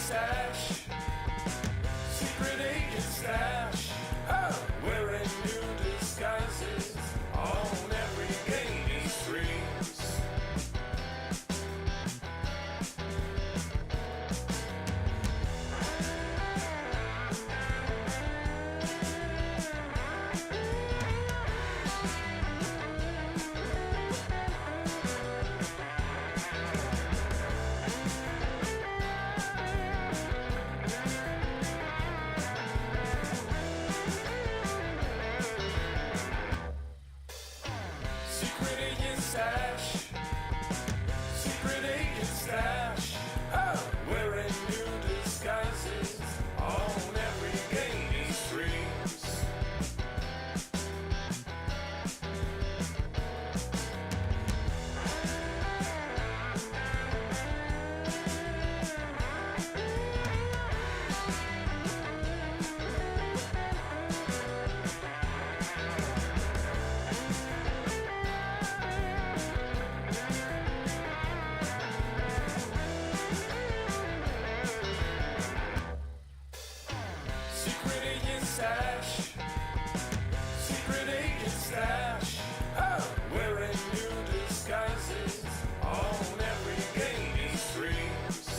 Stache. Secret agent stash. Oh, wearing new disguises on every game he streams. Secret agent stash. Secret agent stash. Oh, wearing new disguises on every game he streams. Secret agent stash. Secret agent stash. Oh, wearing new disguises on every game he streams.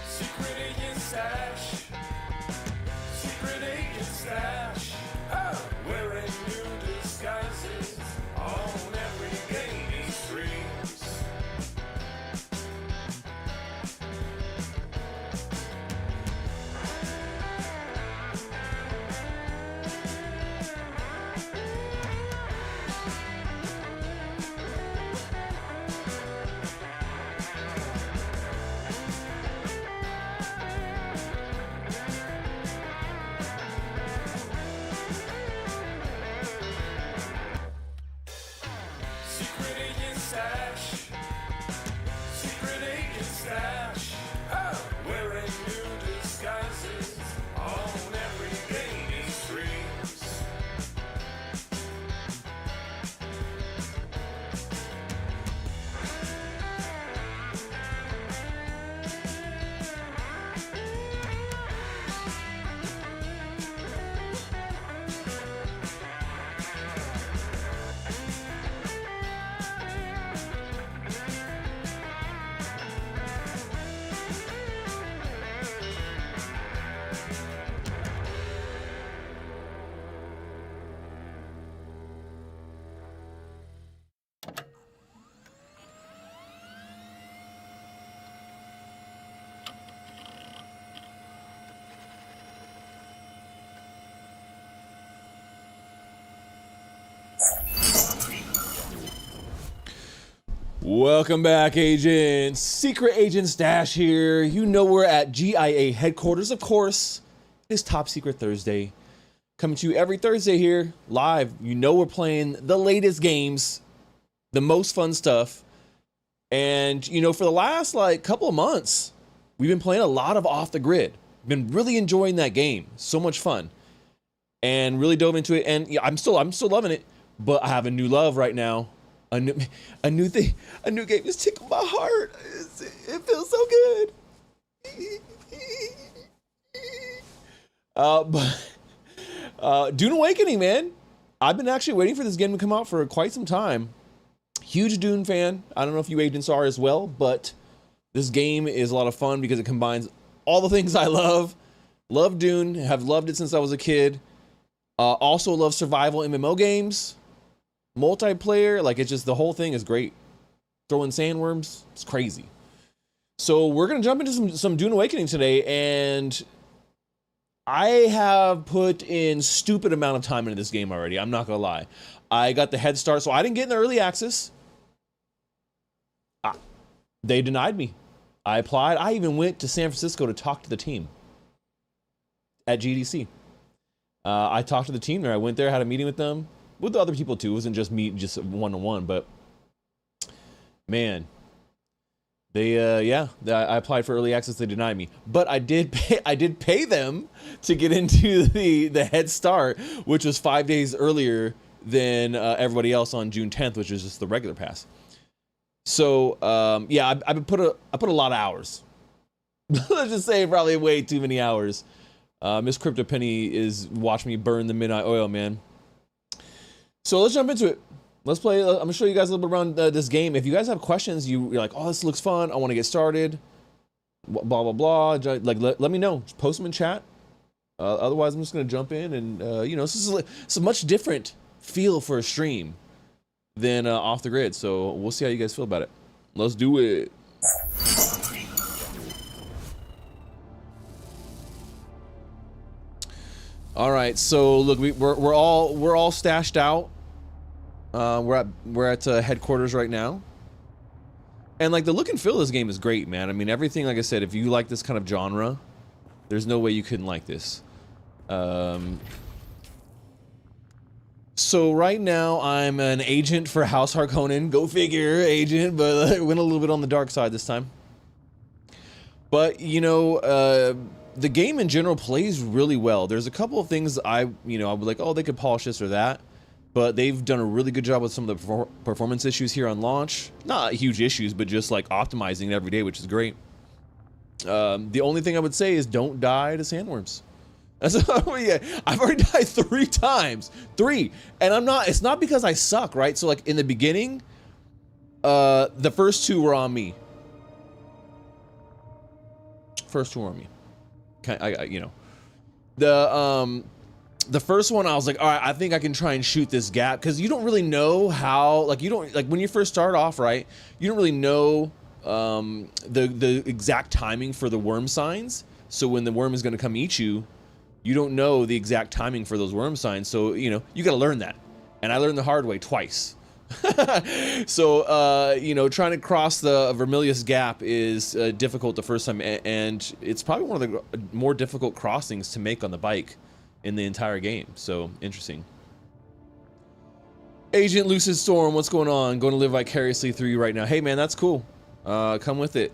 Secret agent stash. Secret agent stash. Oh, wearing new disguises on every game he streams. Secret agent stash. Secret agent stash. Oh, wearing new disguises on every game he streams. Welcome back, agents. Secret Agent Stache here. You know we're at GIA headquarters, of course. It's Top Secret Thursday. Coming to you every Thursday here, live. You know we're playing the latest games, the most fun stuff. And, you know, for the last, couple of months, we've been playing a lot of Off the Grid. Been really enjoying that game. So much fun. And really dove into it. And yeah, I'm still loving it. But I have a new love right now. A new thing, a new game just tickled my heart. It feels so good. Dune Awakening, man. I've been actually waiting for this game to come out for quite some time. Huge Dune fan. I don't know if you agents are as well, but this game is a lot of fun because it combines all the things I love. Love Dune, have loved it since I was a kid. Also love survival MMO games. Multiplayer, it's just the whole thing is great. Throwing sandworms, it's crazy. So we're gonna jump into some Dune Awakening today, and I have put in stupid amount of time into this game already. I'm not gonna lie. I got the head start, so I didn't get in the early access. They denied me. I applied. I even went to San Francisco to talk to the team. at GDC. I talked to the team there. I went there, had a meeting with them, with the other people too. It wasn't just me, just one-on-one, but man, I applied for early access. They denied me, but I did pay them to get into the head start, which was 5 days earlier than everybody else on June 10th, which is just the regular pass. So I put a lot of hours. Let's just say probably way too many hours. Miss Crypto Penny is watching me burn the midnight oil, man. So let's jump into it. Let's play. I'm gonna show you guys a little bit around this game. If you guys have questions, you're like, oh, this looks fun, I want to get started, blah blah blah. Like, let me know. Just post them in chat. Otherwise, I'm just gonna jump in and it's a much different feel for a stream than off the grid. So we'll see how you guys feel about it. Let's do it. All right. So look, we're all stashed out. We're at headquarters right now, and like the look and feel of this game is great, man. I mean, everything, like I said, if you like this kind of genre, there's no way you couldn't like this. So right now I'm an agent for House Harkonnen. Go figure, agent, but went a little bit on the dark side this time. But the game in general plays really well. There's a couple of things I would like, oh, they could polish this or that. But they've done a really good job with some of the performance issues here on launch. Not huge issues, but just like optimizing it every day, which is great. The only thing I would say is don't die to sandworms. I've already died 3 times. 3. And it's not because I suck, right? So like in the beginning, the first 2 were on me. First 2 were on me. The first one, I was like, all right, I think I can try and shoot this gap, because you don't really know how, like, when you first start off, right, you don't really know the exact timing for the worm signs. So when the worm is going to come eat you, you don't know the exact timing for those worm signs. So, you got to learn that. And I learned the hard way twice. So, trying to cross the Vermilius Gap is difficult the first time. And it's probably one of the more difficult crossings to make on the bike in the entire game. So interesting. Agent Lucid Storm, what's going on? Going to live vicariously through you right now. Hey man, that's cool. Come with it.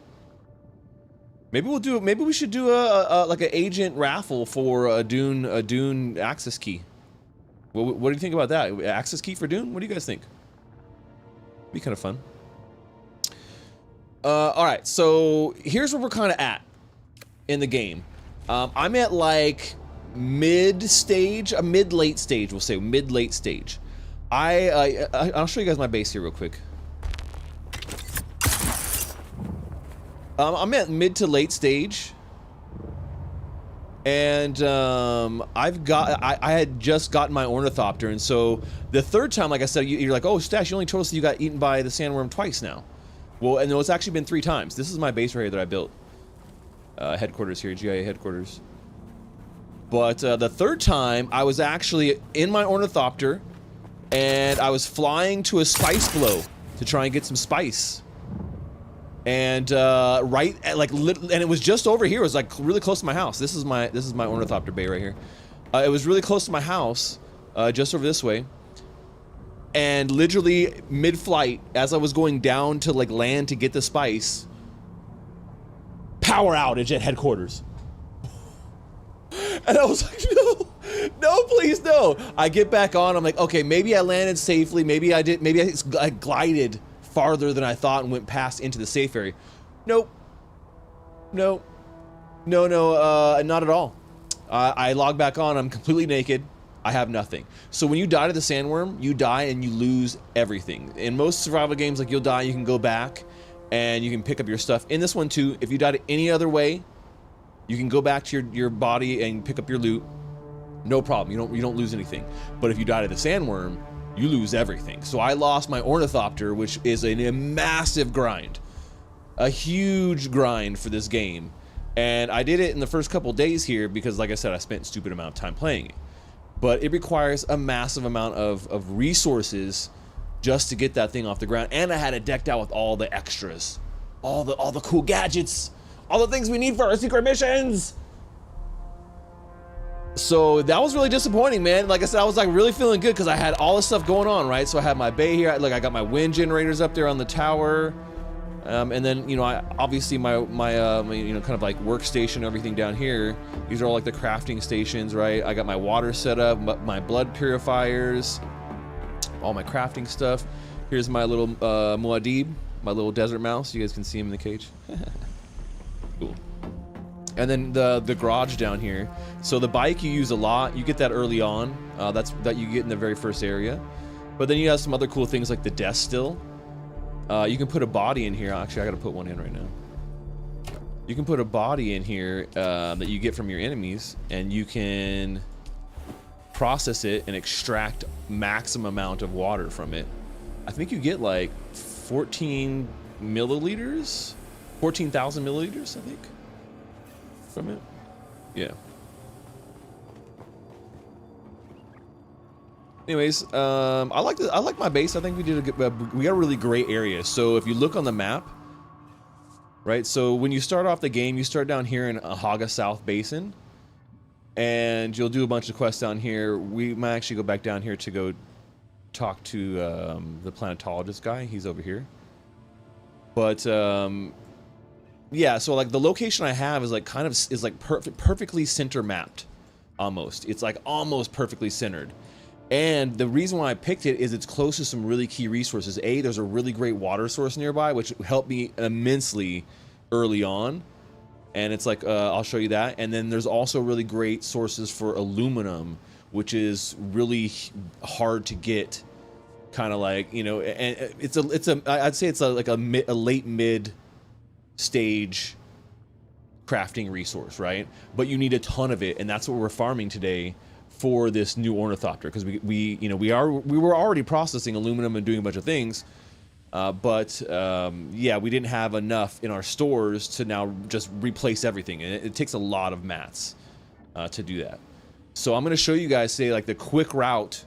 Maybe we should do a like an agent raffle for a Dune access key. What do you think about that? Access key for Dune? What do you guys think? Be kind of fun. All right, so here's where we're kind of at in the game. I'm at like mid-late stage, we'll say mid-late stage. I'll show you guys my base here real quick. I'm at mid to late stage, and I had just gotten my Ornithopter, and so the third time, like I said, you're like, oh, Stash, you only told us you got eaten by the sandworm twice now. Well, and no, it's actually been 3 times. This is my base right here that I built. Headquarters here, GIA headquarters. But the third time, I was actually in my Ornithopter, and I was flying to a spice glow to try and get some spice. And and it was just over here. It was like really close to my house. This is my Ornithopter bay right here. It was really close to my house, just over this way. And literally mid-flight, as I was going down to like land to get the spice, power outage at headquarters. And I was like, no, please, no. I get back on. I'm like, okay, maybe I landed safely. Maybe I did. Maybe I glided farther than I thought and went past into the safe area. Nope. No, not at all. I log back on. I'm completely naked. I have nothing. So when you die to the sandworm, you die and you lose everything. In most survival games, like you'll die, you can go back and you can pick up your stuff. In this one too, if you die to any other way, you can go back to your body and pick up your loot. No problem. You don't lose anything. But if you die to the sandworm, you lose everything. So I lost my Ornithopter, which is a massive grind. A huge grind for this game. And I did it in the first couple days here because, like I said, I spent a stupid amount of time playing it. But it requires a massive amount of resources just to get that thing off the ground. And I had it decked out with all the extras. All the cool gadgets. All the things we need for our secret missions. So that was really disappointing, man. Like I said, I was like really feeling good because I had all this stuff going on, right? So I had my bay here. Like I got my wind generators up there on the tower. And then, you know, I obviously my you know, kind of like workstation, everything down here. These are all like the crafting stations, right? I got my water set up, my blood purifiers, all my crafting stuff. Here's my little Muad'Dib, my little desert mouse. You guys can see him in the cage. Cool. And then the garage down here. So the bike you use a lot. You get that early on. That you get in the very first area. But then you have some other cool things like the desk still. You can put a body in here. Actually, I gotta put one in right now. You can put a body in here that you get from your enemies, and you can process it and extract maximum amount of water from it. I think you get like 14 milliliters, 14,000 milliliters, I think, from it. Yeah. Anyways, I like my base. I think we got a really great area. So if you look on the map, right? So when you start off the game, you start down here in Haga South Basin, and you'll do a bunch of quests down here. We might actually go back down here to go talk to the planetologist guy. He's over here. But yeah, so like the location I have is like perfectly center mapped, almost. It's like almost perfectly centered. And the reason why I picked it is it's close to some really key resources. There's a really great water source nearby, which helped me immensely early on. And it's like, I'll show you that. And then there's also really great sources for aluminum, which is really hard to get. Kind of like, you know, and I'd say it's like a late mid stage crafting resource, right? But you need a ton of it, and that's what we're farming today for this new Ornithopter, because we were already processing aluminum and doing a bunch of things, but yeah, we didn't have enough in our stores to now just replace everything, and it takes a lot of mats to do that. So I'm going to show you guys like the quick route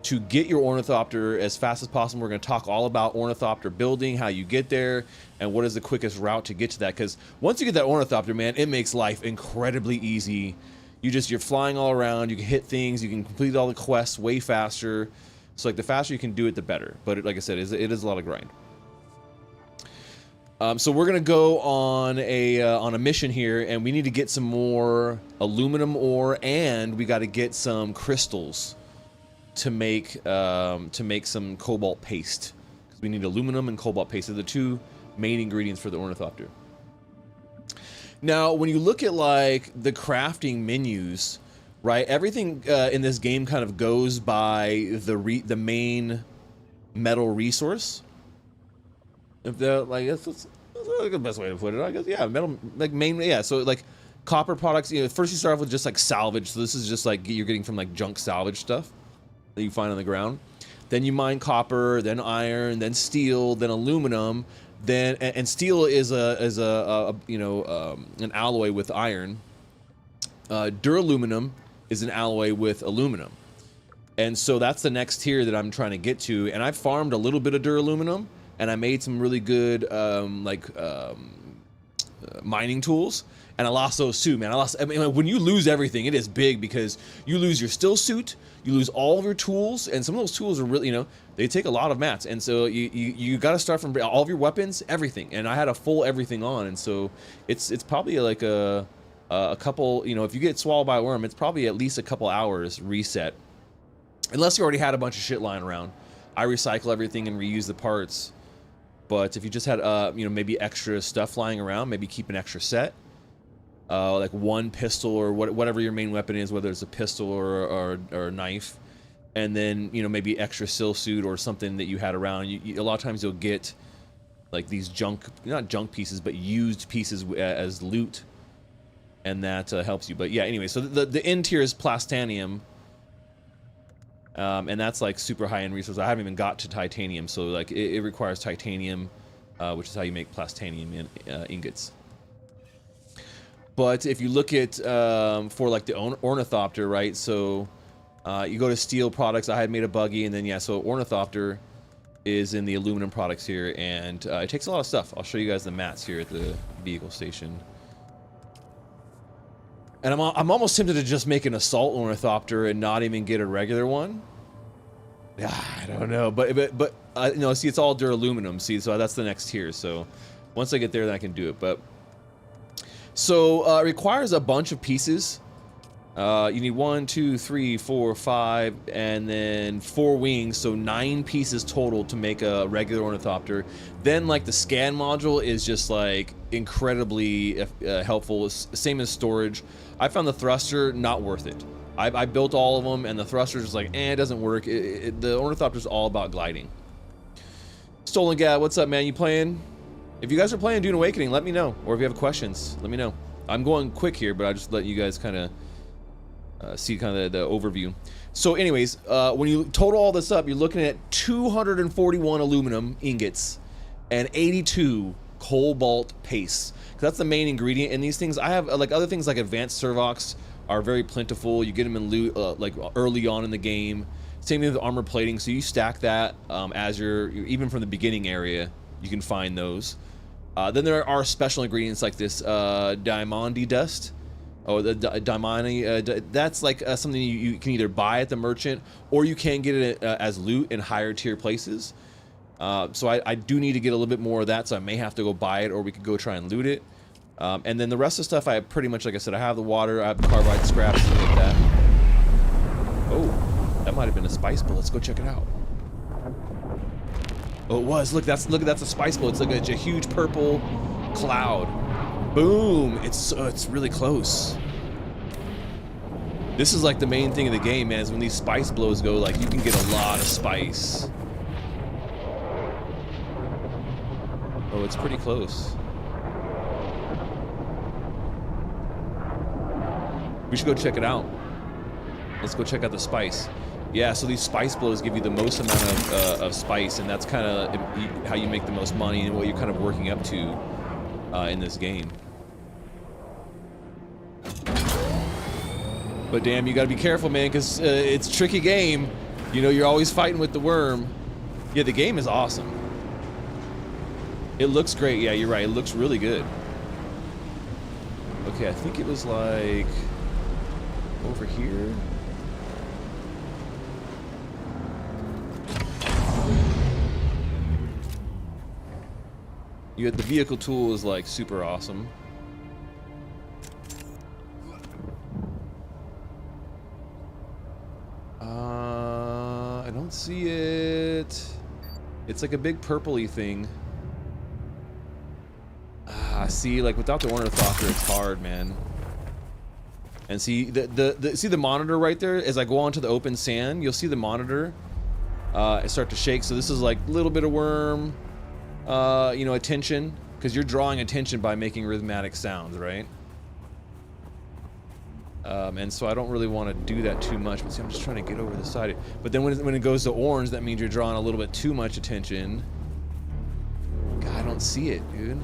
to get your Ornithopter as fast as possible. We're going to talk all about Ornithopter building, how you get there, and what is the quickest route to get to that, because once you get that Ornithopter, man, it makes life incredibly easy. You're flying all around, you can hit things, you can complete all the quests way faster. So like the faster you can do it, the better. But like I said, it is a lot of grind. So we're gonna go on a mission here, and we need to get some more aluminum ore, and we got to get some crystals to make some cobalt paste. Because we need aluminum and cobalt paste. They're the two main ingredients for the Ornithopter. Now, when you look at like the crafting menus, right? Everything in this game kind of goes by the main metal resource. If they're like, that's like the best way to put it, I guess. Yeah, metal, like main, yeah. So like copper products. You know, first you start off with just like salvage. So this is just like you're getting from like junk salvage stuff that you find on the ground. Then you mine copper, then iron, then steel, then aluminum. Then and steel is an alloy with iron. Duraluminum is an alloy with aluminum, and so that's the next tier that I'm trying to get to. And I farmed a little bit of duraluminum, and I made some really good mining tools. And I lost those too, man. I mean, when you lose everything, it is big, because you lose your still suit, you lose all of your tools, and some of those tools are really, you know, they take a lot of mats, and so you got to start from all of your weapons, everything. And I had a full everything on, and so it's probably like a couple, you know, if you get swallowed by a worm, it's probably at least a couple hours reset, unless you already had a bunch of shit lying around. I recycle everything and reuse the parts, but if you just had you know, maybe extra stuff lying around, maybe keep an extra set. Like one pistol or whatever your main weapon is, whether it's a pistol or a knife, and then, you know, maybe extra sill suit or something that you had around. A lot of times you'll get like these not junk pieces, but used pieces as loot, and that helps you. But yeah, anyway, so the end tier is plastanium, and that's like super high end resource. I haven't even got to titanium, so like it requires titanium, which is how you make plastanium ingots. But if you look at for like the Ornithopter, right? So you go to steel products. I had made a buggy, and then yeah, so Ornithopter is in the aluminum products here, and it takes a lot of stuff. I'll show you guys the mats here at the vehicle station. And I'm almost tempted to just make an assault ornithopter and not even get a regular one. Yeah, I don't know, but you know, see, it's all duraluminum. See, so that's the next tier. So once I get there, then I can do it. But so it requires a bunch of pieces. You need 1, 2, 3, 4, 5, and then 4 wings, so 9 pieces total to make a regular ornithopter. Then, like, the scan module is just like incredibly helpful. Same as storage. I found the thruster not worth it. I built all of them, and the thruster's just like, it doesn't work. The ornithopter's all about gliding. Stolen Gad, what's up, man? You playing? If you guys are playing Dune Awakening, let me know. Or if you have questions, let me know. I'm going quick here, but I just let you guys kind of see kind of the overview. So anyways, when you total all this up, you're looking at 241 aluminum ingots and 82 cobalt paste. That's the main ingredient in these things. I have like other things like advanced servox are very plentiful. You get them in loot like early on in the game. Same thing with armor plating. So you stack that as you're even from the beginning area, you can find those. Then there are special ingredients like this diamandi dust. Oh, the Daimani, that's like something you can either buy at the merchant, or you can get it as loot in higher tier places. So I do need to get a little bit more of that, so I may have to go buy it, or we could go try and loot it. And then the rest of the stuff, I have pretty much, like I said, I have the water, I have the carbide scraps, things like that. Oh, that might have been a spice bowl. Let's go check it out. Oh, it was. Look, that's a spice bowl. It's like a huge purple cloud. Boom! It's really close. This is like the main thing of the game, man, is when these spice blows go, like, you can get a lot of spice. Oh, it's pretty close. We should go check it out. Let's go check out the spice. Yeah, so these spice blows give you the most amount of spice, and that's kind of how you make the most money and what you're kind of working up to in this game. But damn, you gotta be careful, man, because it's a tricky game. You know, you're always fighting with the worm. Yeah, the game is awesome. It looks great. Yeah, you're right. It looks really good. Okay, I think it was like over here. You had the vehicle tool is like super awesome. I don't see it. It's like a big purpley thing. See, like without the ornithopter, it's hard, man. And see see the monitor right there. As I go onto the open sand, you'll see the monitor start to shake. So this is like a little bit of worm, you know, attention, because you're drawing attention by making rhythmic sounds, right? And so I don't really want to do that too much. But see, I'm just trying to get over the side. But then when it goes to orange, that means you're drawing a little bit too much attention. God, I don't see it, dude.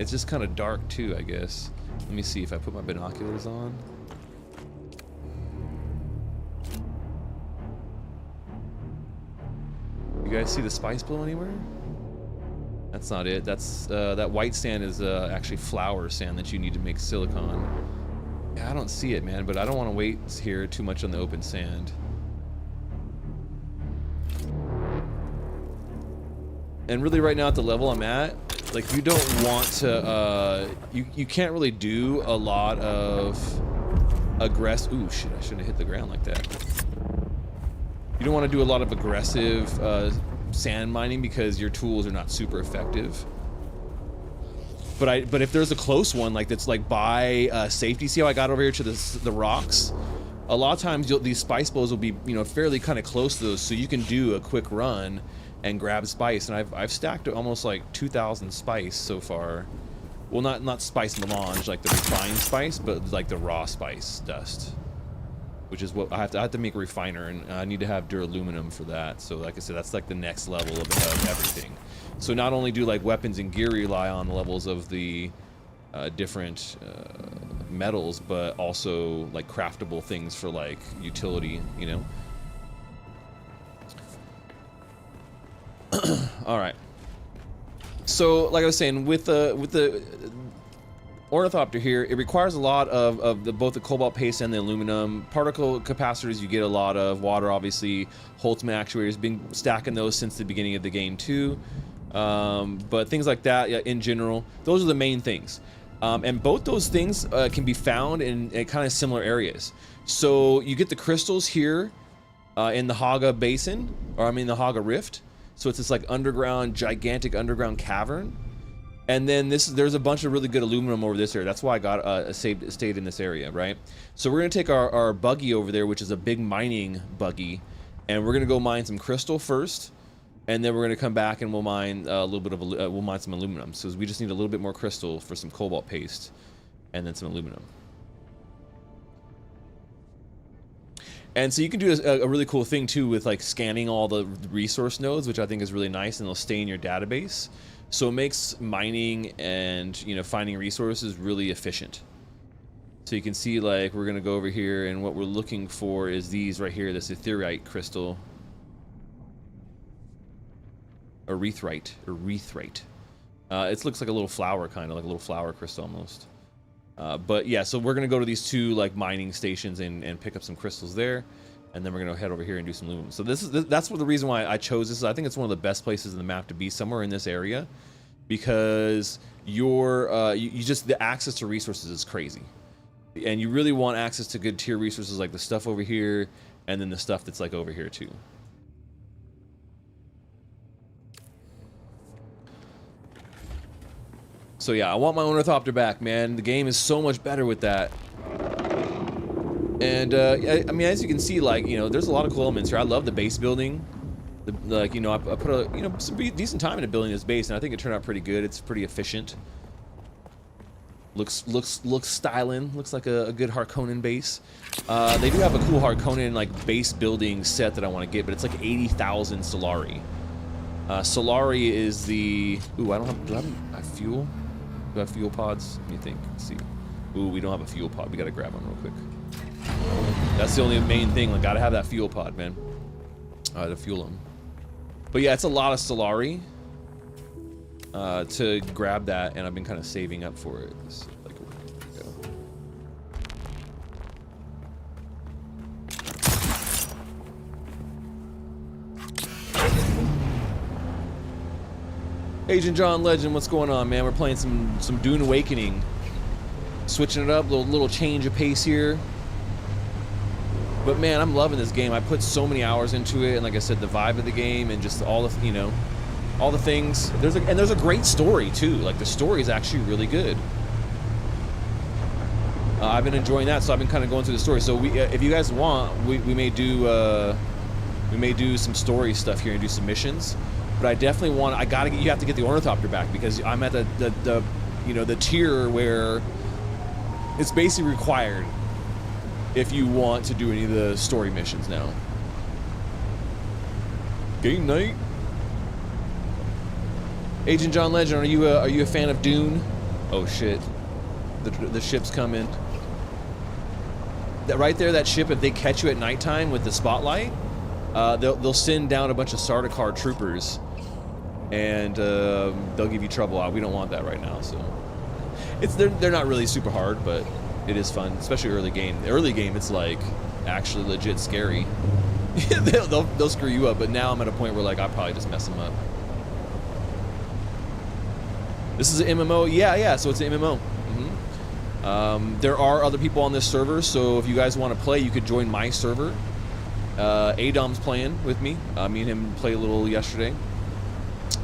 It's just kind of dark too, I guess. Let me see if I put my binoculars on. You guys see the spice blow anywhere? That's not it. That's that white sand is actually flour sand that you need to make silicon. Yeah, I don't see it, man, but I don't want to wait here too much on the open sand. And really right now at the level I'm at, like, you don't want to, you can't really do a lot of aggressive, ooh, shit, I shouldn't have hit the ground like that. You don't want to do a lot of aggressive sand mining because your tools are not super effective. But if there's a close one, like that's like by safety, see how I got over here to the rocks? A lot of times these spice bowls will be, you know, fairly kind of close to those, so you can do a quick run and grab spice, and I've stacked almost like 2,000 spice so far. Well, not spice melange like the refined spice, but like the raw spice dust, which is what I have to make a refiner, and I need to have duraluminum for that. So like I said, that's like the next level of everything. So not only do like weapons and gear rely on the levels of the different metals, but also like craftable things for like utility, you know. All right. So, like I was saying, with the Ornithopter here, it requires a lot of both the cobalt paste and the aluminum. Particle capacitors, you get a lot of. Water, obviously. Holtzman actuators, been stacking those since the beginning of the game too. But things like that, yeah, in general, those are the main things. And both those things can be found in kind of similar areas. So you get the crystals here in the Haga Basin, or I mean the Haga Rift. So it's this like underground, gigantic underground cavern. And then there's a bunch of really good aluminum over this area. That's why I got stayed in this area, right? So we're gonna take our buggy over there, which is a big mining buggy, and we're gonna go mine some crystal first, and then we're gonna come back and we'll mine a little bit of we'll mine some aluminum. So we just need a little bit more crystal for some cobalt paste, and then some aluminum. And so you can do a really cool thing too with like scanning all the resource nodes, which I think is really nice, and they'll stay in your database. So it makes mining and, you know, finding resources really efficient. So you can see, like, we're gonna go over here, and what we're looking for is these right here, this ethereite crystal. Erythrite. It looks like a little flower, kind of like a little flower crystal almost. But yeah, so we're gonna go to these two like mining stations and pick up some crystals there, and then we're gonna head over here and do some aluminum. So that's the reason why I chose this. I think it's one of the best places in the map to be, somewhere in this area, because you just, the access to resources is crazy, and you really want access to good tier resources like the stuff over here, and then the stuff that's like over here too. So yeah, I want my Ornithopter back, man. The game is so much better with that. And I mean, as you can see, like, you know, there's a lot of cool elements here. I love the base building. Like, you know, I put a, you know, some decent time into building this base, and I think it turned out pretty good. It's pretty efficient. Looks styling. Looks like a good Harkonnen base. They do have a cool Harkonnen like base building set that I want to get, but it's like 80,000 Solari. Solari is the, ooh, I don't have, do I have fuel? Do I have fuel pods? Let me think. Let's see. Ooh, we don't have a fuel pod. We gotta grab one real quick. That's the only main thing. Like, gotta have that fuel pod, man. To fuel them. But yeah, it's a lot of Solari to grab that, and I've been kind of saving up for it. So, like, there we go. Agent John Legend, what's going on, man? We're playing some Dune Awakening. Switching it up, little change of pace here. But man, I'm loving this game. I put so many hours into it, and like I said, the vibe of the game and just all the, you know, all the things. There's a great story too. Like, the story is actually really good. I've been enjoying that, so I've been kind of going through the story. So if you guys want, we may do some story stuff here and do some missions. But I definitely want. You have to get the Ornithopter back, because I'm at the you know, the tier where it's basically required if you want to do any of the story missions now. Game night. Agent John Legend, are you a fan of Dune? Oh shit, the ship's coming. That right there, that ship. If they catch you at nighttime with the spotlight, they'll send down a bunch of Sardaukar troopers, and they'll give you trouble. We don't want that right now. So they're not really super hard, but it is fun, especially early game. The early game, it's like actually legit scary. they'll screw you up, but now I'm at a point where like I probably just mess them up. This is an MMO, yeah. So it's an MMO. There are other people on this server, so if you guys want to play, you could join my server. Adom's playing with me. Me and him played a little yesterday.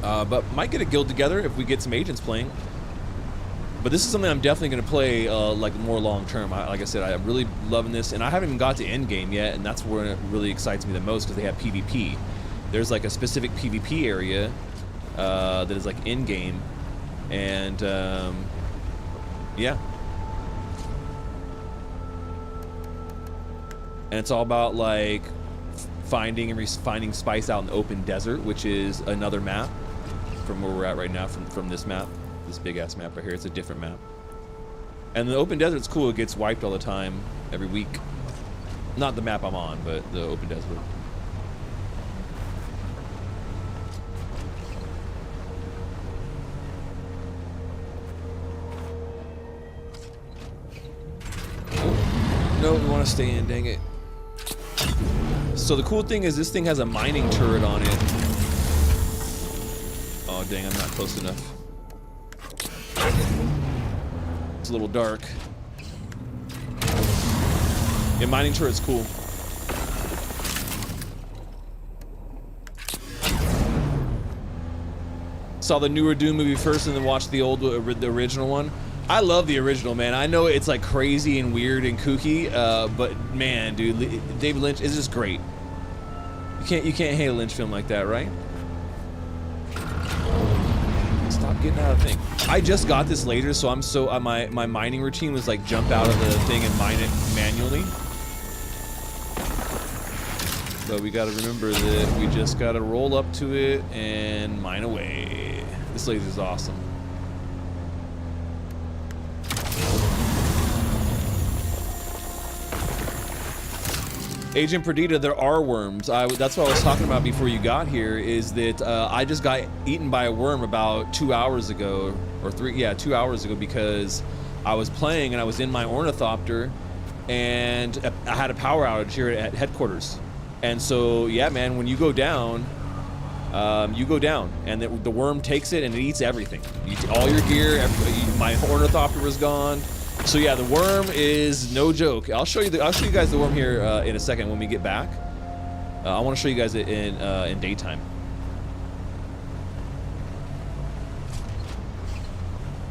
But might get a guild together if we get some agents playing. But this is something I'm definitely going to play like more long term. Like I said, I'm really loving this, and I haven't even got to end game yet, and that's where it really excites me the most, because they have PvP. There's like a specific PvP area that is like in game, and yeah. And it's all about like finding spice out in the open desert, which is another map from where we're at right now, from this map. This big ass map right here. It's a different map. And the open desert's cool. It gets wiped all the time, every week. Not the map I'm on, but the open desert. No, we want to stay in, dang it. So the cool thing is this thing has a mining turret on it. Oh dang, I'm not close enough. It's a little dark. Yeah, mining turret's cool. Saw the newer Dune movie first and then watched the original one. I love the original, man. I know it's like crazy and weird and kooky, but man, dude, David Lynch is just great. You can't hate a Lynch film like that, right? Stop getting out of the thing. I just got this later, so I'm so my mining routine was like jump out of the thing and mine it manually. But we got to remember that we just got to roll up to it and mine away. This laser's awesome. Agent Perdita, there are worms. That's what I was talking about before you got here, is that I just got eaten by a worm about 2 hours ago, or 2 hours ago, because I was playing and I was in my Ornithopter and I had a power outage here at headquarters. And so, yeah, man, when you go down, and the worm takes it and it eats everything. All your gear, my Ornithopter was gone. So yeah, the worm is no joke. I'll show you guys the worm here in a second when we get back. I want to show you guys it in daytime.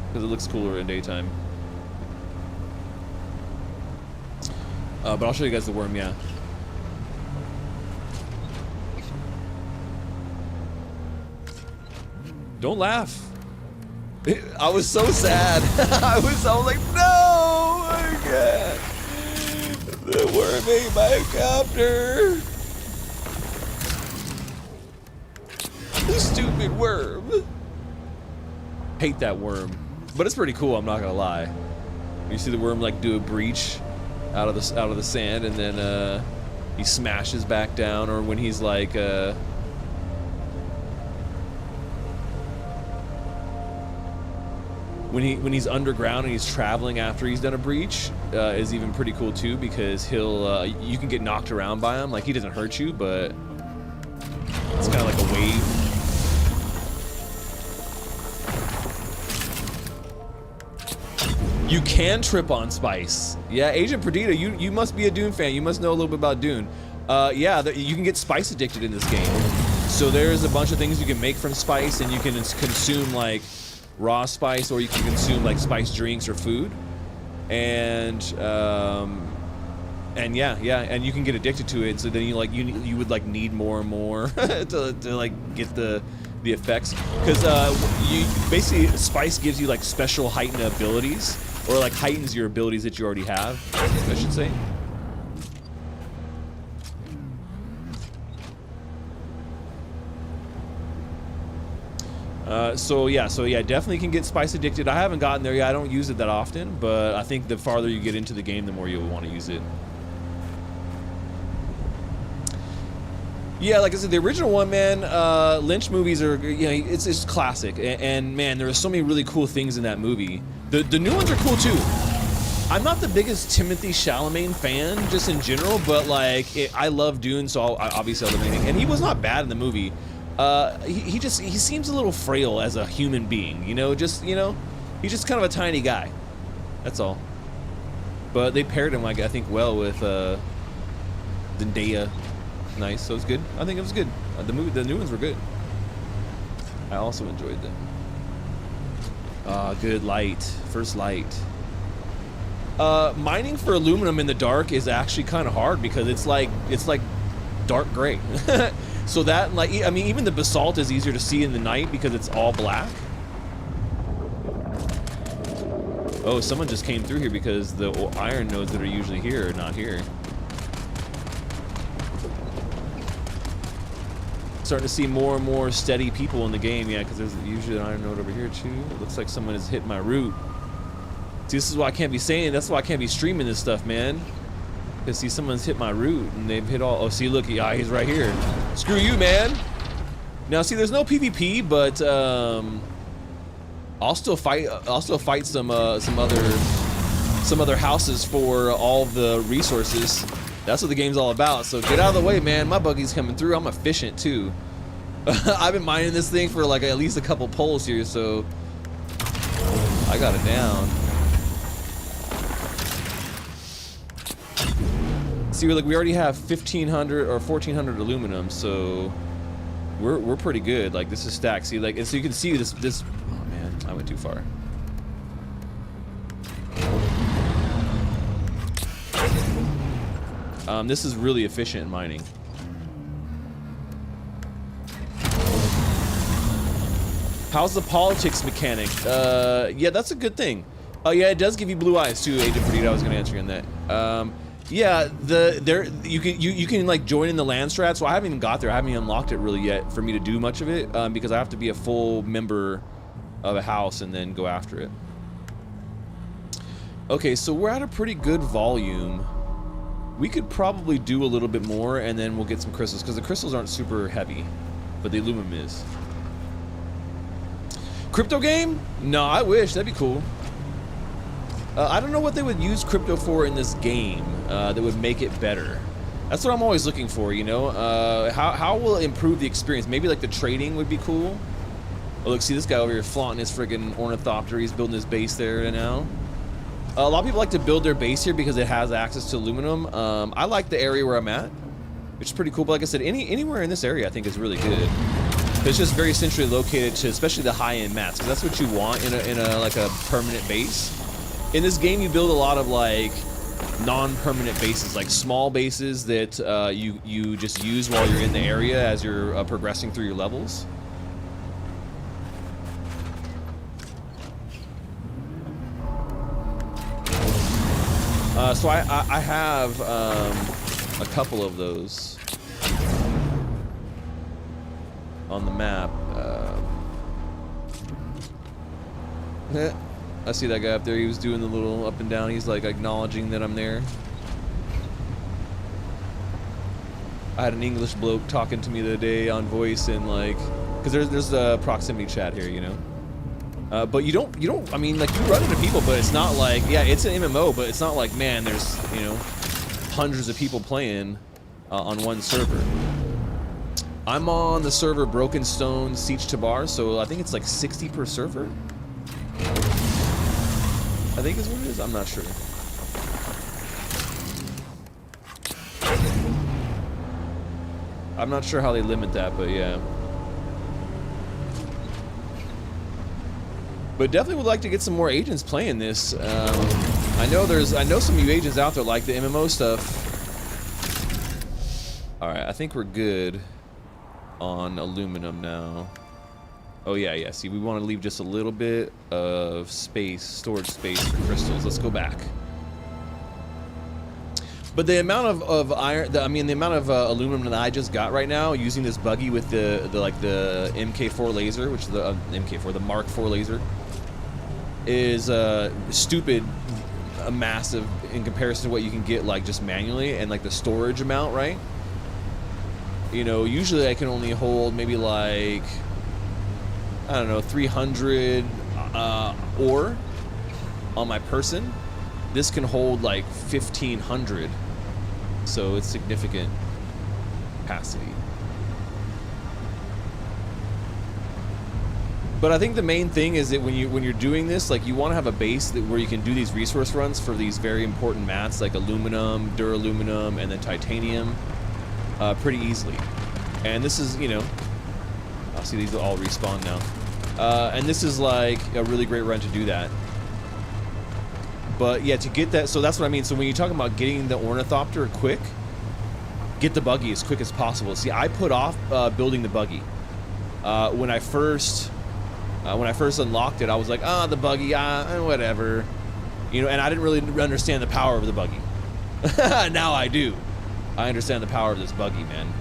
Because it looks cooler in daytime. But I'll show you guys the worm, yeah. Don't laugh. I was so sad. I was like, no, my God. The worm ate my copter. The stupid worm. Hate that worm. But it's pretty cool, I'm not gonna lie. You see the worm like do a breach out of the sand, and then he smashes back down, or when he's like when he's underground and he's traveling after he's done a breach, is even pretty cool too, because he'll you can get knocked around by him. Like, he doesn't hurt you, but it's kind of like a wave. You can trip on spice. Yeah, Agent Perdita, you must be a Dune fan. You must know a little bit about Dune. Yeah, you can get spice addicted in this game. So there's a bunch of things you can make from spice, and you can consume like raw spice, or you can consume like spice drinks or food, and yeah, and you can get addicted to it. So then you would like need more and more to like get the effects, because you basically, spice gives you like special heightened abilities, or like heightens your abilities that you already have, I should say. So yeah, definitely can get spice addicted. I haven't gotten there yet. I don't use it that often, but I think the farther you get into the game, the more you'll want to use it. Yeah, like I said, the original one, man, Lynch movies are, you know, it's classic, and man, there are so many really cool things in that movie. The new ones are cool too. I'm not the biggest Timothée Chalamet fan, just in general, but like, I love Dune, so obviously I'll love anything. And he was not bad in the movie. He seems a little frail as a human being, you know, he's just kind of a tiny guy. That's all. But they paired him, like, I think, well with Zendaya. Nice, so it's good. I think it was good. The new ones were good. I also enjoyed them. Good light. First light. Mining for aluminum in the dark is actually kind of hard, because it's like dark gray. So that, like, I mean, even the basalt is easier to see in the night because it's all black. Oh, someone just came through here because the iron nodes that are usually here are not here. Starting to see more and more steady people in the game, yeah, because there's usually an iron node over here too. It looks like someone has hit my root. See, this is why I can't be saying, that's why I can't be streaming this stuff, man. Because, see, someone's hit my root, and they've hit all, oh, see, look, yeah, he's right here. Screw you, man. Now, see, there's no PvP, but, I'll still fight some other some other houses for all the resources. That's what the game's all about. So get out of the way, man. My buggy's coming through. I'm efficient too. I've been mining this thing for like at least a couple poles here, so I got it down. See, we already have 1,500 or 1,400 aluminum, so we're pretty good. Like, this is stacked. See, like, and so you can see this. Oh man, I went too far. This is really efficient in mining. How's the politics mechanic? Yeah, that's a good thing. Oh yeah, it does give you blue eyes too, Agent Perdita. I was gonna answer you on that. Yeah, you can like join in the land strat. So I haven't even got there. I haven't even unlocked it really yet for me to do much of it, because I have to be a full member of a house and then go after it. Okay, so we're at a pretty good volume. We could probably do a little bit more, and then we'll get some crystals, because the crystals aren't super heavy, but the aluminum is. Crypto game? No, I wish. That'd be cool. I don't know what they would use crypto for in this game that would make it better. That's what I'm always looking for, you know? How will it improve the experience? Maybe like the trading would be cool. Oh, look, see this guy over here flaunting his friggin' Ornithopter. He's building his base there now. A lot of people like to build their base here because it has access to aluminum. I like the area where I'm at, which is pretty cool. But like I said, anywhere in this area I think is really good. It's just very centrally located to, especially the high-end mats, because that's what you want in a like a permanent base. In this game, you build a lot of like non-permanent bases, like small bases that you just use while you're in the area as you're progressing through your levels. So I have a couple of those on the map. I see that guy up there. He was doing the little up and down. He's like acknowledging that I'm there. I had an English bloke talking to me the other day on voice, and like, because there's a proximity chat here, you know. But you don't. I mean, like, you run into people, but it's not like, yeah, it's an MMO, but it's not like, man, there's, you know, hundreds of people playing on one server. I'm on the server Broken Stone Siege Tabar, so I think it's like 60 per server. I think is what it is. I'm not sure. I'm not sure how they limit that, but yeah. But definitely would like to get some more agents playing this. I know some new agents out there like the MMO stuff. All right, I think we're good on aluminum now. Oh yeah. See, we want to leave just a little bit of space, storage space for crystals. Let's go back. But the amount of iron, the amount of aluminum that I just got right now using this buggy with the MK4 laser, which is the MK4, the Mark IV laser, is stupid, massive in comparison to what you can get like just manually, and like the storage amount, right? You know, usually I can only hold maybe like, I don't know, 300 ore on my person. This can hold like 1,500, so it's significant capacity. But I think the main thing is that when you're doing this, like, you want to have a base where you can do these resource runs for these very important mats like aluminum, duraluminum, and then titanium pretty easily. And this is, you know, I'll see these will all respawn now. And this is like a really great run to do that. But yeah, to get that, so that's what I mean. So when you're talking about getting the Ornithopter quick, get the buggy as quick as possible. See, I put off building the buggy. When I first unlocked it, I was like, the buggy, whatever. You know, and I didn't really understand the power of the buggy. Now I do. I understand the power of this buggy, man.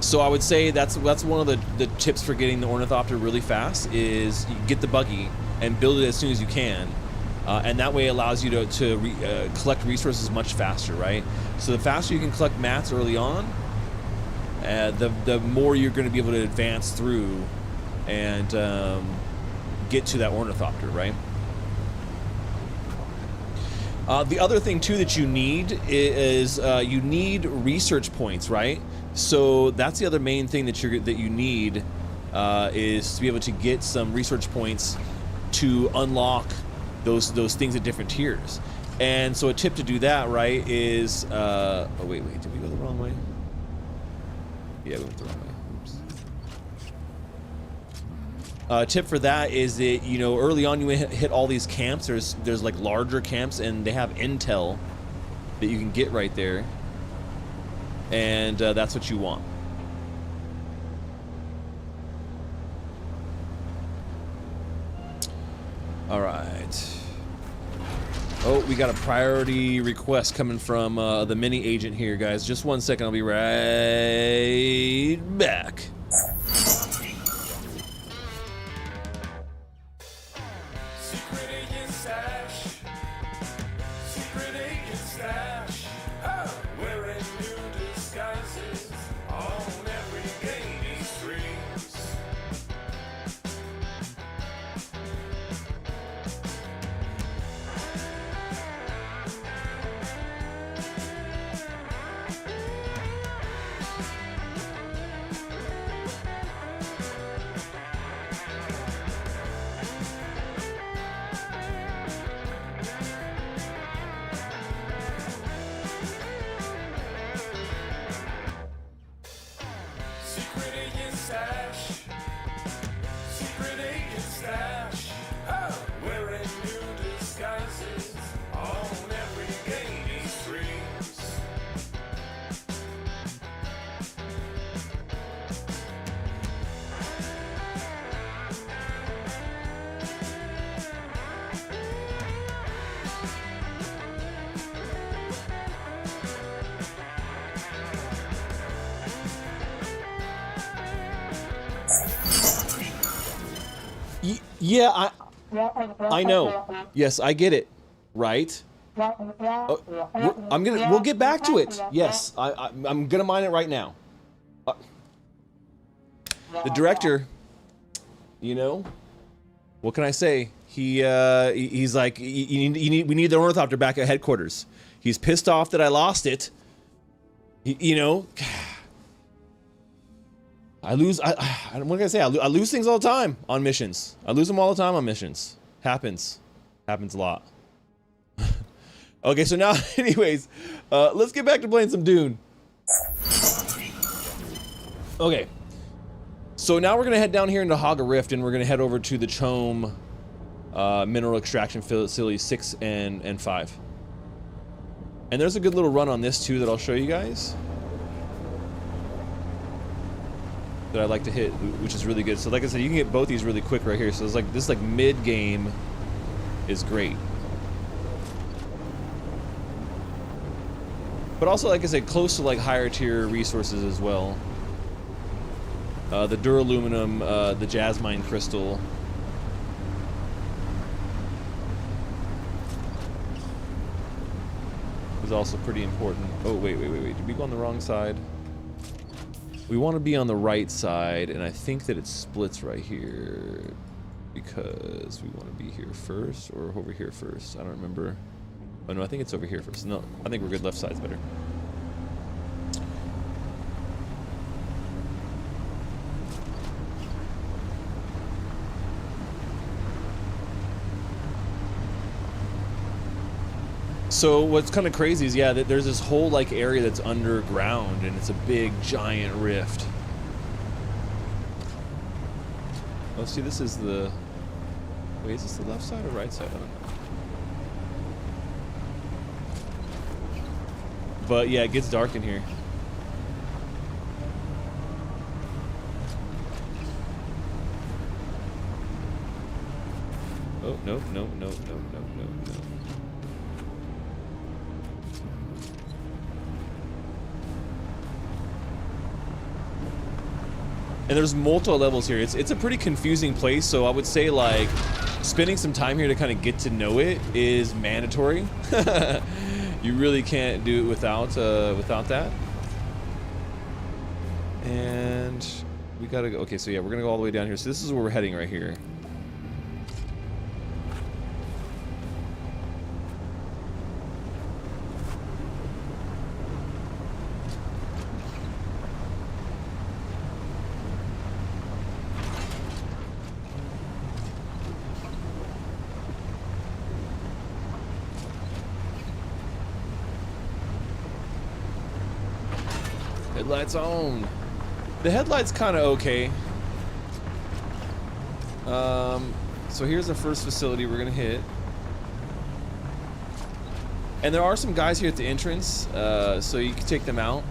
So I would say that's one of the tips for getting the Ornithopter really fast is you get the buggy and build it as soon as you can. And that way allows you to collect resources much faster, right? So the faster you can collect mats early on, the more you're going to be able to advance through and get to that Ornithopter, right? The other thing too that you need is you need research points, right? So that's the other main thing that you need is to be able to get some research points to unlock those things at different tiers. And so a tip to do that, right, is oh wait, did we go the wrong way? Yeah, we went the wrong way. Tip for that is that, you know, early on you hit all these camps. There's like larger camps, and they have intel that you can get right there, and that's what you want. All right. Oh, we got a priority request coming from the mini agent here, guys. Just 1 second, I'll be right back. Secret agent stash. Secret agent stash. Oh, wearing new disguises on every gaming streams. Secret agent stash. Secret agent stash. Oh, wearing new disguises on every gaming streams. Yeah, I know. Yes, I get it. Right? We'll get back to it. Yes, I'm gonna mine it right now. The director, you know, what can I say? He's like, we need the Ornithopter back at headquarters. He's pissed off that I lost it. You know, what can I say? I lose things all the time on missions. I lose them all the time on missions. Happens a lot. Okay, so now, anyways, let's get back to playing some Dune. Okay, so now we're gonna head down here into Haga Rift, and we're gonna head over to the Chome mineral extraction facility 6 and 5. And there's a good little run on this too that I'll show you guys, that I like to hit, which is really good. So like I said, you can get both these really quick right here. So it's like this, like mid game is great, but also, like I said, close to like higher tier resources as well. The duraluminum, the jasmine crystal. Is also pretty important. Oh wait, did we go on the wrong side? We want to be on the right side, and I think that it splits right here because we want to be here first or over here first. I don't remember. Oh no, I think it's over here first. No, I think we're good. Left side's better. So what's kind of crazy is, yeah, that there's this whole like area that's underground, and it's a big giant rift. Oh, see, this is the... Wait, is this the left side or right side? I don't know. But yeah, it gets dark in here. Oh, no. And there's multiple levels here. It's a pretty confusing place, so I would say like spending some time here to kind of get to know it is mandatory. You really can't do it without that. And we gotta go. Okay, so yeah, we're gonna go all the way down here. So this is where we're heading right here. Headlights on. The headlights kind of okay. So here's the first facility we're gonna hit. And there are some guys here at the entrance, so you can take them out.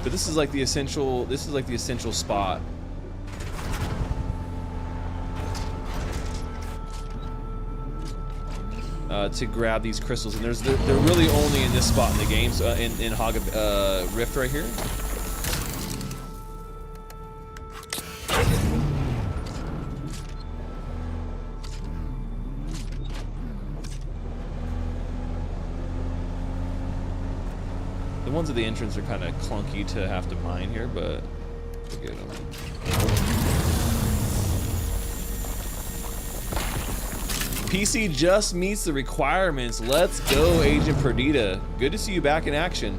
But this is like the essential. This is like the essential spot. To grab these crystals, and they're really only in this spot in the game, so in Hog Rift right here. The ones at the entrance are kind of clunky to have to mine here, but we'll get them. PC just meets the requirements. Let's go, Agent Perdita. Good to see you back in action.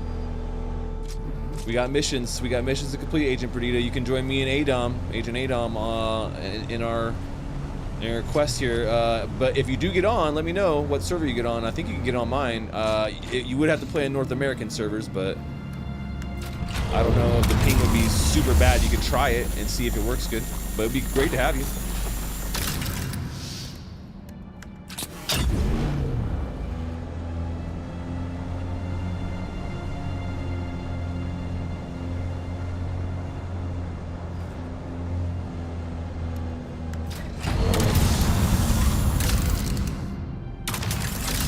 We got missions. We got missions to complete, Agent Perdita. You can join me and Agent Adam, in our quest here. But if you do get on, let me know what server you get on. I think you can get on mine. You would have to play in North American servers, but I don't know if the ping would be super bad. You could try it and see if it works good. But it'd be great to have you.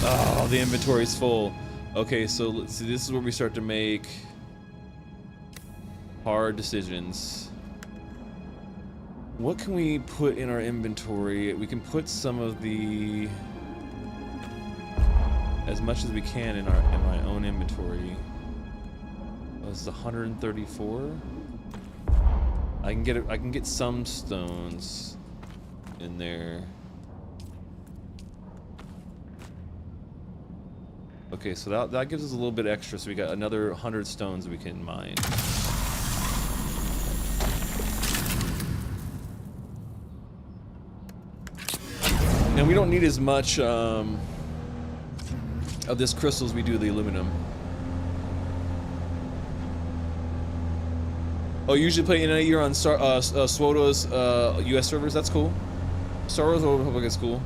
Oh, the inventory is full. Okay, so let's see. This is where we start to make hard decisions. What can we put in our inventory? We can put some of the, as much as we can in my own inventory. Oh, this is 134. I can get some stones in there. Okay, so that gives us a little bit extra, so we got another 100 stones we can mine. And we don't need as much of this crystal as we do the aluminum. Oh, you usually play in a year on Swoto's US servers? That's cool. Star Wars Old Republic is cool.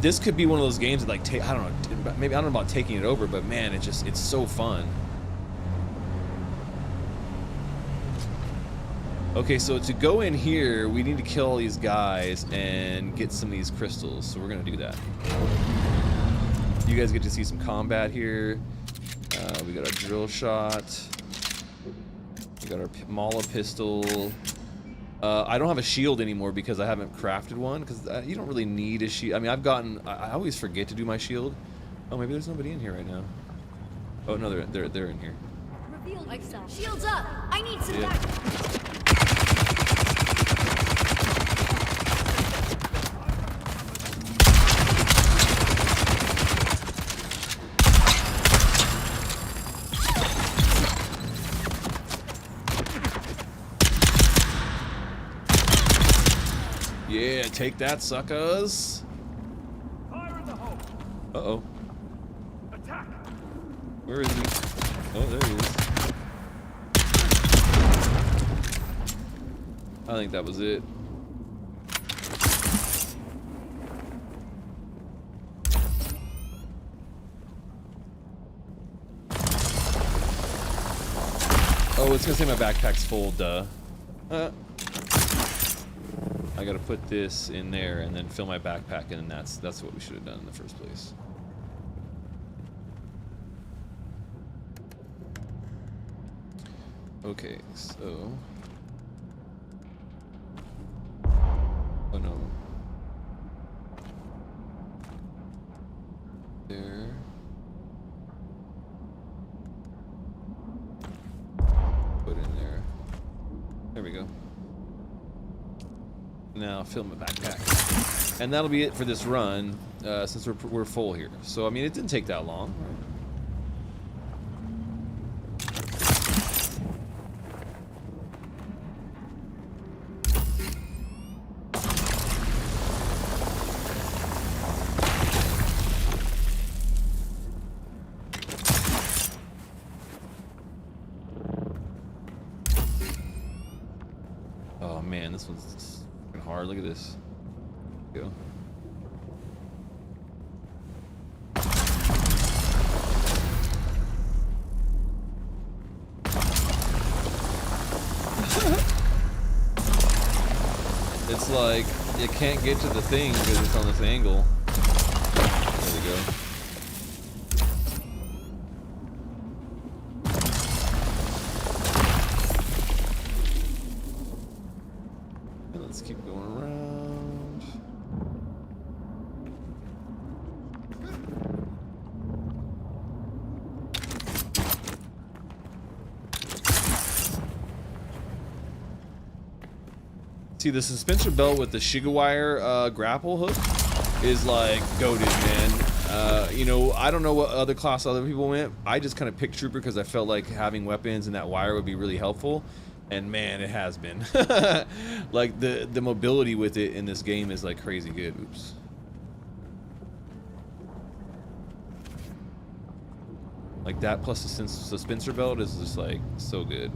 This could be one of those games that, like, I don't know, maybe I don't know about taking it over, but man, it's so fun. Okay, so to go in here, we need to kill all these guys and get some of these crystals, so we're gonna do that. You guys get to see some combat here. We got our drill shot. We got our Mala pistol. I don't have a shield anymore because I haven't crafted one, because you don't really need a shield. I mean, I always forget to do my shield. Oh, maybe there's nobody in here right now. Oh no, they're in here. Reveal myself. Shields up. I need some backup. Yeah, take that, suckers. Fire in the hole. Uh-oh. Attack. Where is he? Oh, there he is. I think that was it. Oh, it's gonna say my backpack's full, duh. I gotta put this in there and then fill my backpack, and that's what we should have done in the first place. Okay, so... Oh no. There. Put in there. There we go. Now fill my backpack, and that'll be it for this run, since we're full here. So I mean, it didn't take that long. this one's fucking hard. Look at this. Go. It's like you can't get to the thing because it's on this angle. There we go. And let's keep going around. See, the suspensor belt with the Shigawire grapple hook is like goated, man. You know, I don't know what other class other people went. I just kind of picked Trooper because I felt like having weapons and that wire would be really helpful. And man, it has been. Like the mobility with it in this game is like crazy good. Oops. Like that plus the suspensor belt is just like so good.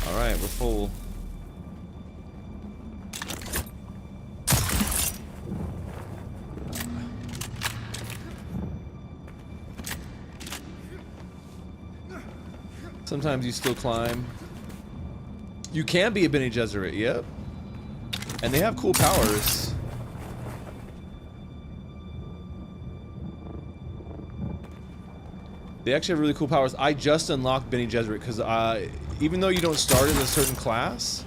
Alright, we're full. Sometimes you still climb. You can be a Bene Gesserit, yep. And they have cool powers. They actually have really cool powers. I just unlocked Bene Gesserit because even though you don't start in a certain class,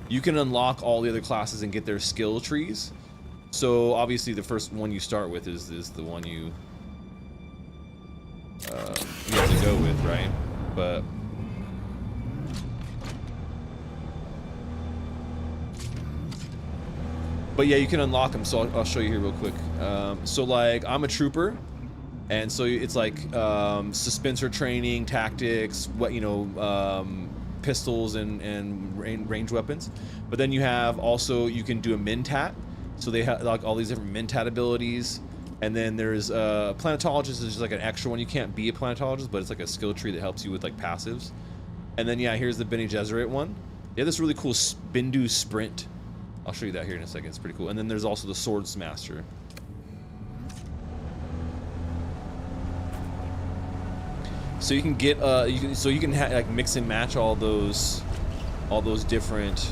you can unlock all the other classes and get their skill trees. So obviously the first one you start with is the one you have to go with, right? But yeah, you can unlock them. So I'll show you here real quick. So like I'm a trooper. And so it's like suspensor training, tactics, what pistols and range weapons. But then you have also you can do a Mentat, so they have like all these different Mentat abilities. And then there's planetologist is just like an extra one. You can't be a planetologist, but it's like a skill tree that helps you with like passives. And then yeah, here's the Bene Gesserit one. They have this really cool Bindu Sprint. I'll show you that here in a second. It's pretty cool. And then there's also the Swordsmaster. So you can get you can like mix and match all those different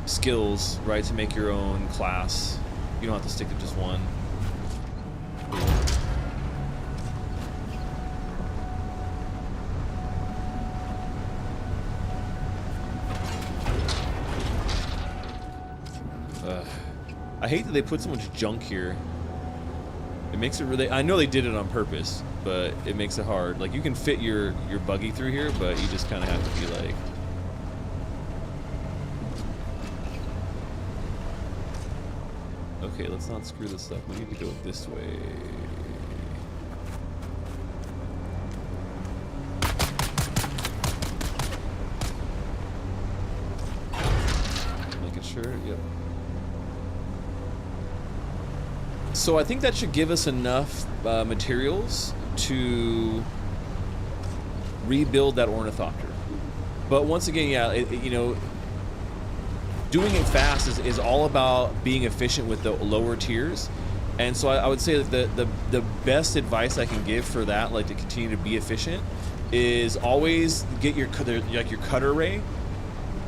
skills, right, to make your own class. You don't have to stick to just one. I hate that they put so much junk here. It makes it really, I know they did it on purpose, but it makes it hard. Like you can fit your buggy through here, but you just kind of have to be like, okay, let's not screw this up. We need to go this way. Making sure, yep. So I think that should give us enough materials to rebuild that Ornithopter. But once again, yeah, doing it fast is all about being efficient with the lower tiers. And so I would say that the best advice I can give for that, like to continue to be efficient, is always get your cutter ray.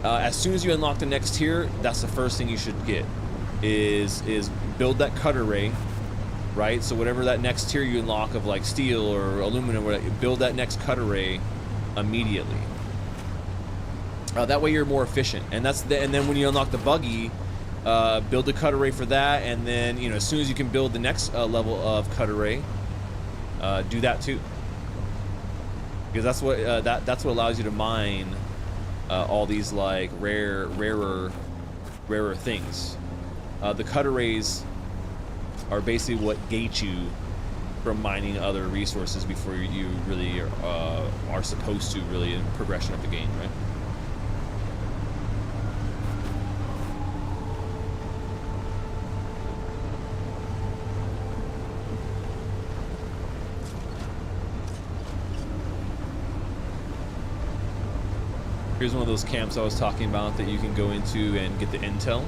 As soon as you unlock the next tier, that's the first thing you should get. Is build that cutter ray, right? So whatever that next tier you unlock of like steel or aluminum, build that next cutter ray immediately. That way you're more efficient, and then when you unlock the buggy, build a cutter ray for that, and then as soon as you can build the next level of cutter ray, do that too, because that's what that's what allows you to mine all these like rarer things. The cutter rays are basically what gate you from mining other resources before you really are supposed to really in progression of the game, right? Here's one of those camps I was talking about that you can go into and get the intel.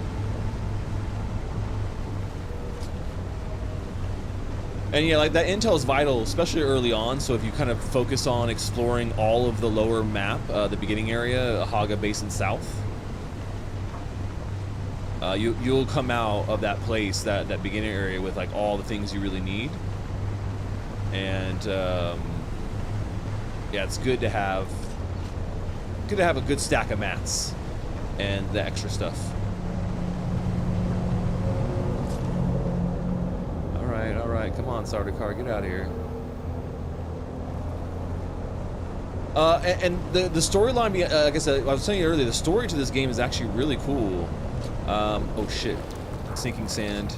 And yeah, like that intel is vital, especially early on. So if you kind of focus on exploring all of the lower map, the beginning area, Haga Basin South, you'll come out of that place, that beginning area, with like all the things you really need. And yeah, it's good to have a good stack of mats and the extra stuff. All right, come on, Sardaukar, get out of here. And the storyline, like I said, I was telling you earlier, the story to this game is actually really cool. Oh shit, sinking sand.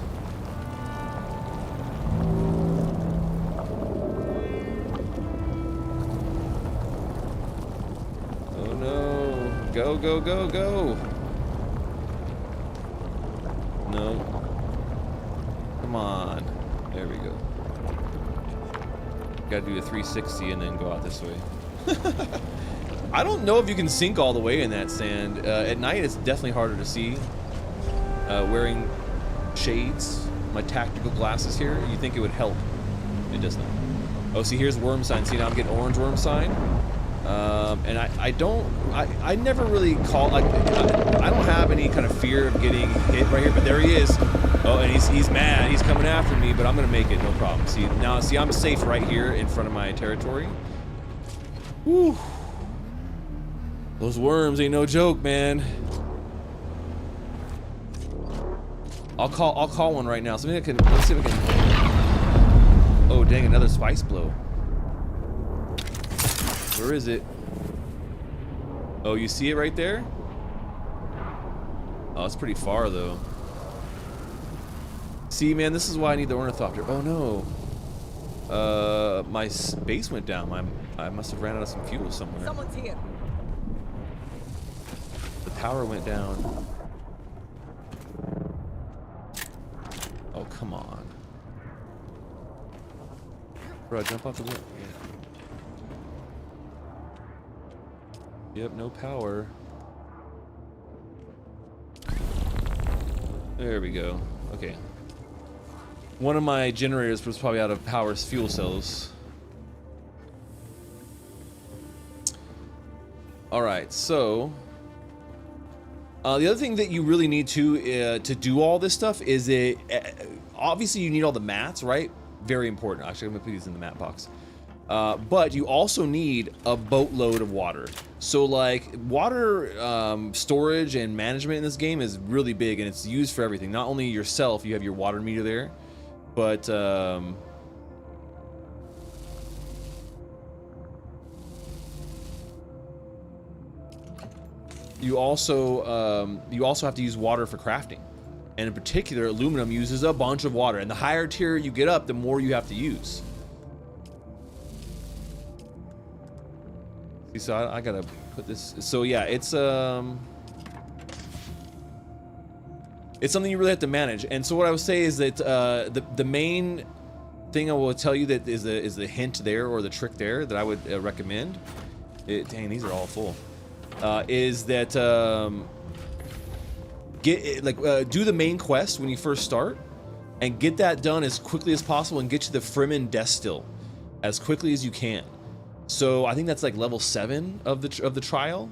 Oh no, go, go, go, go. No. Come on. There we go. Gotta do a 360 and then go out this way. I don't know if you can sink all the way in that sand. At night, it's definitely harder to see. Wearing shades, my tactical glasses here, you think it would help. It does not. Oh, see, here's worm sign. See, now I'm getting orange worm sign. And I never really call, like, I don't have any kind of fear of getting hit right here, but there he is. Oh, and he's mad. He's coming after me, but I'm gonna make it, no problem. See, now, I'm safe right here in front of my territory. Whew. Those worms ain't no joke, man. I'll call one right now. So maybe I can, let's see if I can. Oh, dang, another spice blow. Where is it? Oh, you see it right there? Oh, it's pretty far though. See, man, this is why I need the Ornithopter. Oh no. My base went down. I must have ran out of some fuel somewhere. Someone's here. The power went down. Oh, come on. Bro, jump off the roof. Yep, no power. There we go. Okay. One of my generators was probably out of power fuel cells. Alright, so the other thing that you really need to do all this stuff is obviously you need all the mats, right? Very important. Actually, I'm gonna put these in the mat box. But you also need a boatload of water. So like water storage and management in this game is really big, and it's used for everything. Not only yourself, you have your water meter there, but you also have to use water for crafting. And in particular, aluminum uses a bunch of water, and the higher tier you get up, the more you have to use. See, so I gotta put this. So yeah, it's something you really have to manage. And so what I would say is that the main thing I will tell you that is the hint there, or the trick there, that I would recommend. Dang, these are all full. Is that do the main quest when you first start, and get that done as quickly as possible, and get to the Fremen Destil as quickly as you can. So I think that's like level 7 of the trial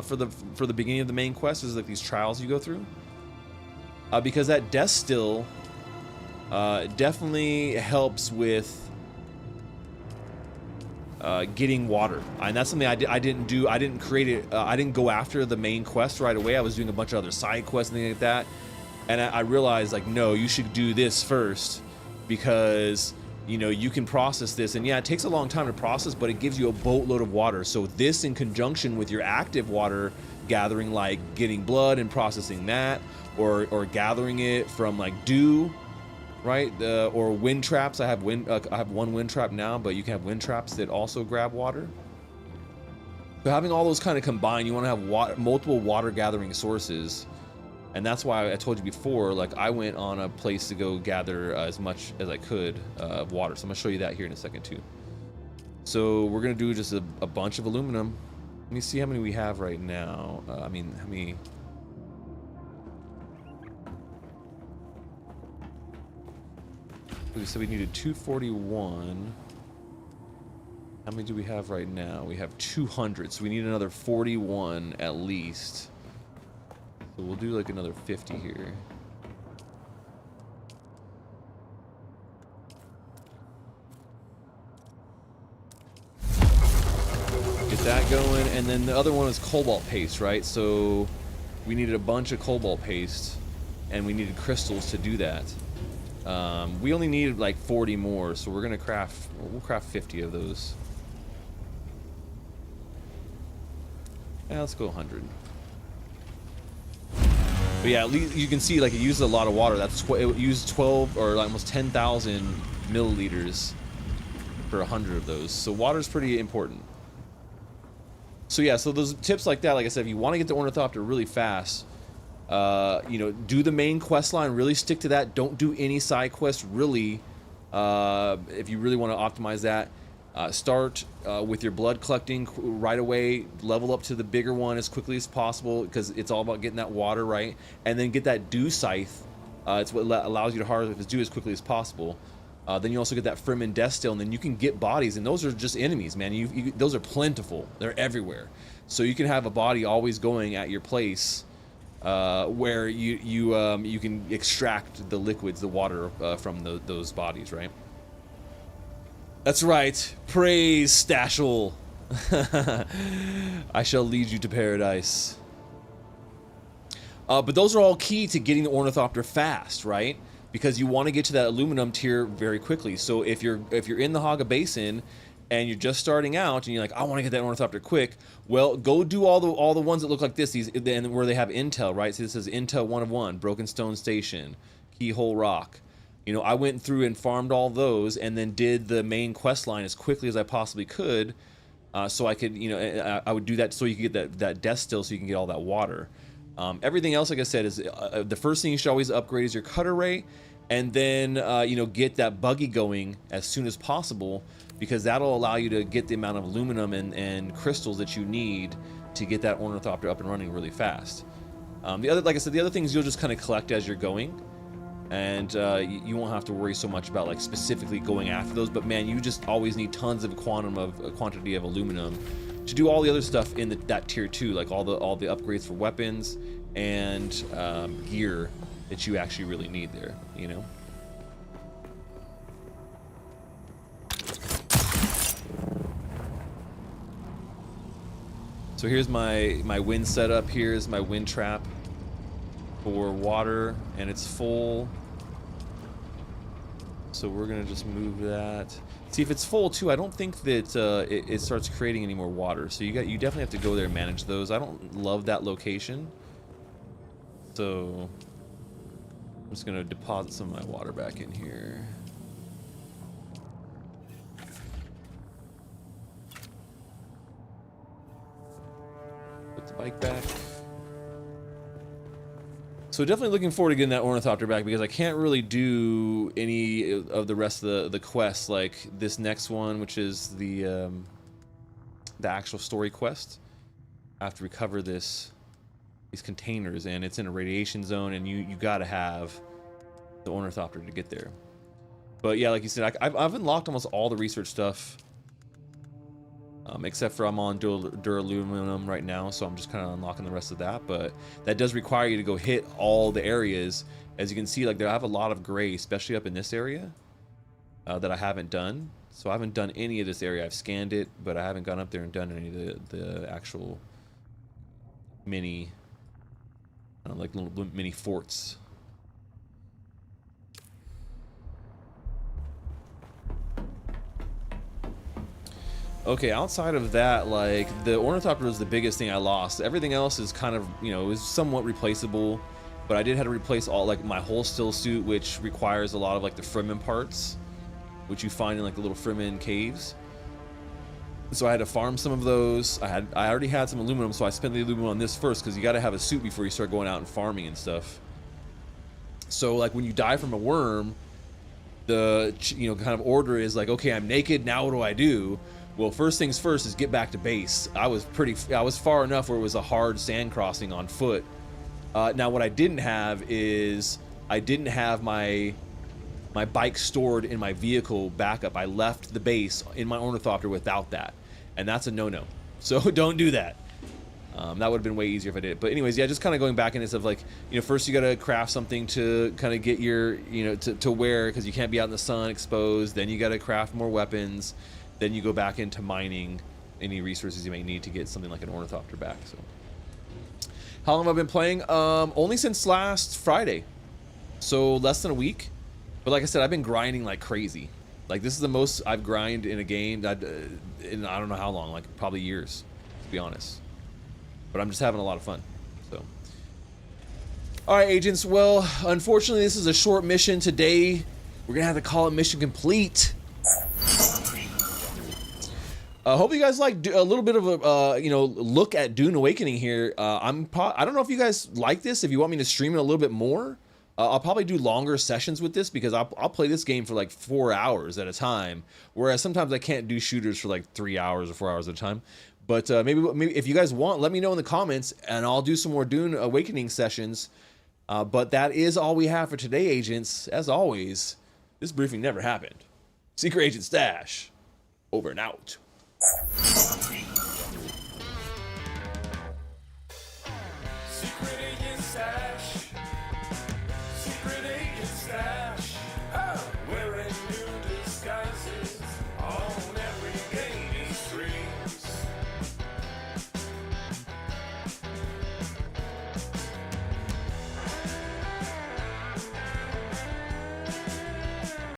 for the beginning of the main quest, is like these trials you go through. Because that Destil definitely helps with getting water, and that's something I didn't do. I didn't create it. I didn't go after the main quest right away. I was doing a bunch of other side quests and things like that, and I realized, like, no, you should do this first, because you know you can process this, and yeah, it takes a long time to process, but it gives you a boatload of water. So this, in conjunction with your active water gathering, like getting blood and processing that, or gathering it from like dew, right? Or wind traps. I have one wind trap now, but you can have wind traps that also grab water. So having all those kind of combined, you want to have multiple water gathering sources, and that's why I told you before, like I went on a place to go gather as much as I could of water. So I'm gonna show you that here in a second too. So we're gonna do just a bunch of aluminum. Let me see how many we have right now. I mean, how many... So we needed 241. How many do we have right now? We have 200, so we need another 41 at least. So we'll do like another 50 here. Get that going, and then the other one is cobalt paste, right? So we needed a bunch of cobalt paste, and we needed crystals to do that. We only needed like 40 more, so we're gonna craft, we'll craft 50 of those. Yeah, let's go 100. But yeah, at least you can see like it uses a lot of water. It used 12 or almost 10,000 milliliters for 100 of those. So water's pretty important. So yeah, so those tips like that, like I said, if you want to get the Ornithopter really fast, you know, do the main quest line, really stick to that. Don't do any side quests, really. If you really want to optimize that, start with your blood collecting right away. Level up to the bigger one as quickly as possible, because it's all about getting that water right. And then get that dew scythe. It's what allows you to harvest his dew as quickly as possible. Then you also get that Fremen death still, and then you can get bodies, and those are just enemies, man. Those are plentiful. They're everywhere. So you can have a body always going at your place. Where you can extract the liquids, the water from those bodies, right? That's right. Praise Stashel. I shall lead you to paradise. But those are all key to getting the Ornithopter fast, right? Because you want to get to that aluminum tier very quickly. So if you're in the Haga Basin and you're just starting out and you're like, I want to get that Ornithopter quick, well, go do all the ones that look like this, then where they have intel, right? So this is Intel 1 of 1, Broken Stone Station, Keyhole Rock. You know, I went through and farmed all those and then did the main quest line as quickly as I possibly could, so I could, you know, I would do that so you could get that death still, so you can get all that water. Everything else, like I said, is the first thing you should always upgrade is your cutter rate, and then you know, get that buggy going as soon as possible, because that'll allow you to get the amount of aluminum and crystals that you need to get that Ornithopter up and running really fast. Like I said, the other things you'll just kind of collect as you're going, and you won't have to worry so much about like specifically going after those. But man, you just always need tons of quantity of aluminum to do all the other stuff in that tier 2, like all the upgrades for weapons and gear that you actually really need there, you know. So here's my wind setup. Here's my wind trap for water, and it's full. So we're gonna just move that. See, if it's full too, I don't think that it starts creating any more water. So you definitely have to go there and manage those. I don't love that location. So I'm just gonna deposit some of my water back in here. Put the bike back. So definitely looking forward to getting that Ornithopter back, because I can't really do any of the rest of the quests, like this next one, which is the actual story quest. I have to recover these containers, and it's in a radiation zone, and you gotta have the Ornithopter to get there. But yeah, like you said, I've unlocked almost all the research stuff, except for I'm on Duraluminum right now, so I'm just kind of unlocking the rest of that. But that does require you to go hit all the areas. As you can see, like, I have a lot of gray, especially up in this area, that I haven't done. So I haven't done any of this area. I've scanned it, but I haven't gone up there and done any of the actual mini, like little mini forts. Okay, outside of that, like, the Ornithopter was the biggest thing I lost. Everything else is kind of, you know, it was somewhat replaceable, but I did have to replace all, like, my whole still suit, which requires a lot of, like, the Fremen parts, which you find in, like, the little Fremen caves. So I had to farm some of those. I already had some aluminum, so I spent the aluminum on this first, because you got to have a suit before you start going out and farming and stuff. So, like, when you die from a worm, the, you know, kind of order is like, okay, I'm naked, now what do I do? Well, first things first is get back to base. I was far enough where it was a hard sand crossing on foot. Now what I didn't have is I didn't have my bike stored in my vehicle backup. I left the base in my Ornithopter without that, and that's a no-no. So don't do that. That would have been way easier if I did it. But anyways, yeah, just kind of going back into stuff like, you know, first you got to craft something to kind of get your, you know, to wear, because you can't be out in the sun exposed. Then you got to craft more weapons. Then you go back into mining any resources you may need to get something like an Ornithopter back. So how long have I been playing? Only since last Friday. So less than a week. But like I said, I've been grinding like crazy. Like this is the most I've grinded in a game in I don't know how long, like probably years, to be honest. But I'm just having a lot of fun. So, all right, agents. Well, unfortunately, this is a short mission today. We're gonna have to call it mission complete. Hope you guys like a little bit of a you know, look at Dune Awakening here. I don't know if you guys like this. If you want me to stream it a little bit more, I'll probably do longer sessions with this, because I'll play this game for like 4 hours at a time. Whereas sometimes I can't do shooters for like 3 hours or 4 hours at a time. But maybe if you guys want, let me know in the comments, and I'll do some more Dune Awakening sessions. But that is all we have for today, agents. As always, this briefing never happened. Secret Agent Stash, over and out.